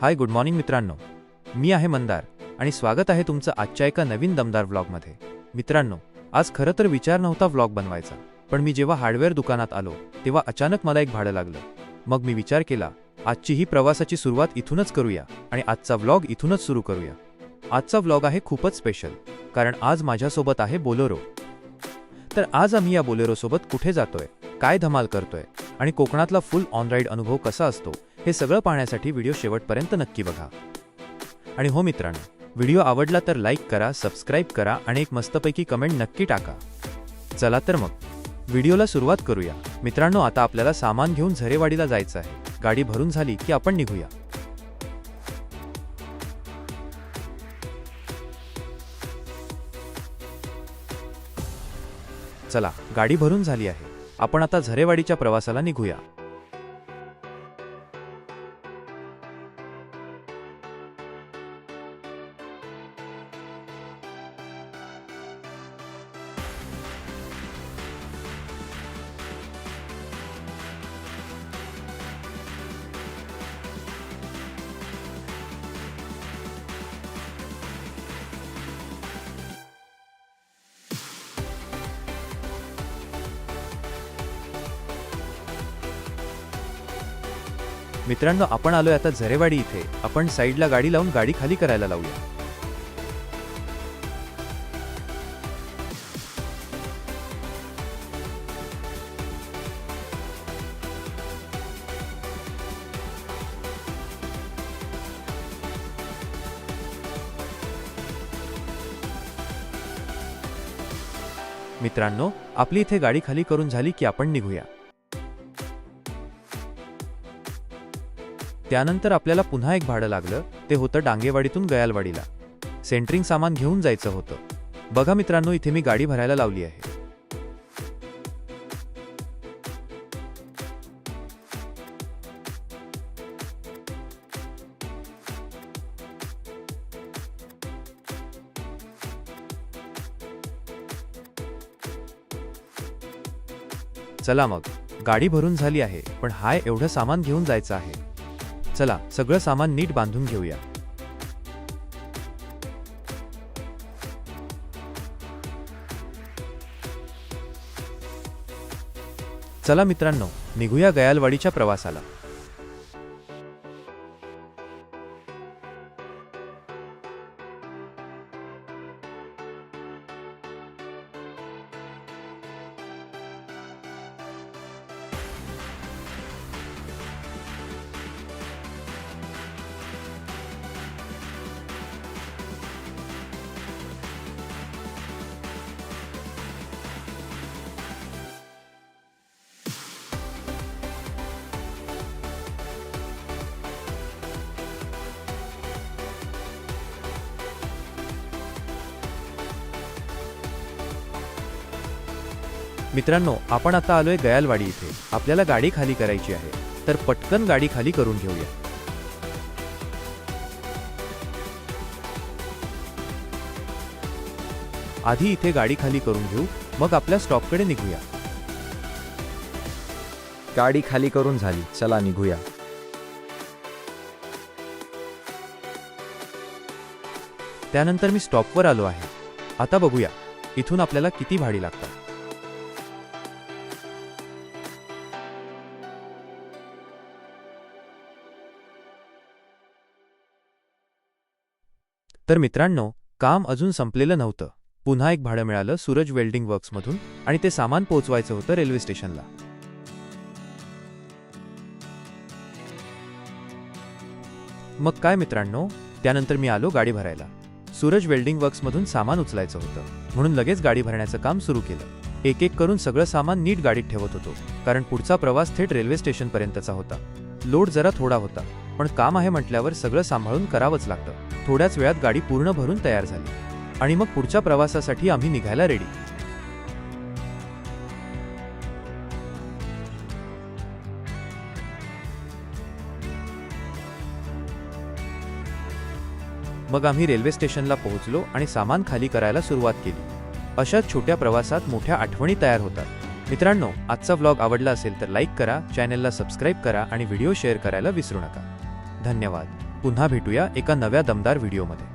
Hi good morning मित्रांनो, मी आहे मंदार आणि स्वागत आहे तुमचं आजच्या एका नवीन दमदार व्लॉगमध्ये। मित्रांनो, आज खरं तर विचार नव्हता व्लॉग बनवायचा, पण मी जेव्हा हार्डवेअर दुकानात आलो तेव्हा अचानक मला एक भाडं लागलं। मग मी विचार केला, आजची ही प्रवासाची सुरुवात इथूनच करूया आणि आजचा व्लॉग इथूनच सुरू करूया। आजचा व्लॉग आहे खूपच स्पेशल, कारण आज माझ्यासोबत आहे बोलेरो। तर आज आम्ही या बोलेरो सोबत कुठे जातोय, काय धमाल करतोय आणि कोकणातला फुल ऑन राईड अनुभव कसा असतो हे सगळं पाहण्यासाठी व्हिडिओ शेवटपर्यंत नक्की बघा। आणि हो मित्रांनो, व्हिडिओ आवडला तर लाईक करा, सबस्क्राईब करा आणि एक मस्तपैकी कमेंट नक्की टाका। चला तर मग व्हिडिओला सुरुवात करूया। मित्रांनो, आता आपल्याला सामान घेऊन झरेवाडीला जायचं आहे। गाडी भरून झाली की आपण निघूया। चला, गाडी भरून झाली आहे, आपण आता झरेवाडीच्या प्रवासाला निघूया। मित्रांनो, आपण आलोय आता झरेवाडी इथे। आपण साईडला गाडी लावून गाडी खाली करायला लावूया। मित्रांनो, आपली इथे गाडी खाली करून झाली की आपण निघूया। त्यानंतर आपल्याला पुन्हा एक भाडं लागलं, ते होतं डांगेवाडीतून गयालवाडीला। सेंटरिंग सामान घेऊन जायचं होतं। बघा मित्रांनो, इथे मी गाडी भरायला लावली आहे। चला मग, गाडी भरून झाली आहे, पण हाय एवढं सामान घेऊन जायचं आहे। चला, सगळं सामान नीट बांधून घेऊया। चला मित्रांनो, निघूया गयालवाडीच्या प्रवासाला। मित्रांनो, आपण आता आलोय गयालवाडी इथे। आपल्याला गाडी खाली करायची आहे, तर पटकन गाडी खाली करून घेऊया। आधी इथे गाडी खाली करून घेऊ, मग आपल्या स्टॉपकडे निघूया। गाडी खाली करून झाली, चला निघूया। त्यानंतर मी स्टॉपवर आलो आहे। आता बघूया इथून आपल्याला किती भाडी लागतात। तर मित्रांनो, काम अजून संपलेलं नव्हतं। पुन्हा एक भाडं मिळालं सूरज वेल्डिंग वर्क्समधून आणि ते सामान पोहोचवायचं होतं रेल्वे स्टेशनला। मग काय मित्रांनो, त्यानंतर मी आलो गाडी भरायला। सूरज वेल्डिंग वर्क्समधून सामान उचलायचं होतं, म्हणून लगेच गाडी भरण्याचं काम सुरू केलं। एक एक करून सगळं सामान नीट गाडीत ठेवत होतो, कारण पुढचा प्रवास थेट रेल्वे स्टेशनपर्यंतचा होता। लोड जरा थोडा होता, पण काम आहे म्हटल्यावर सगळं सांभाळून करावंच लागतं। थोड्याच वेळात गाडी पूर्ण भरून तयार झाली आणि मग पुढच्या प्रवासासाठी आम्ही निघायला रेडी। मग आम्ही रेल्वे स्टेशनला पोहोचलो आणि सामान खाली करायला सुरुवात केली। अशाच छोट्या प्रवासात मोठ्या आठवणी तयार होतात। मित्रांनो, आजचा व्लॉग आवडला असेल तर लाईक करा, चॅनलला सबस्क्राईब करा आणि व्हिडिओ शेअर करायला विसरू नका। धन्यवाद। पुन्हा भेटूया एका नव्या दमदार व्हिडिओमध्ये.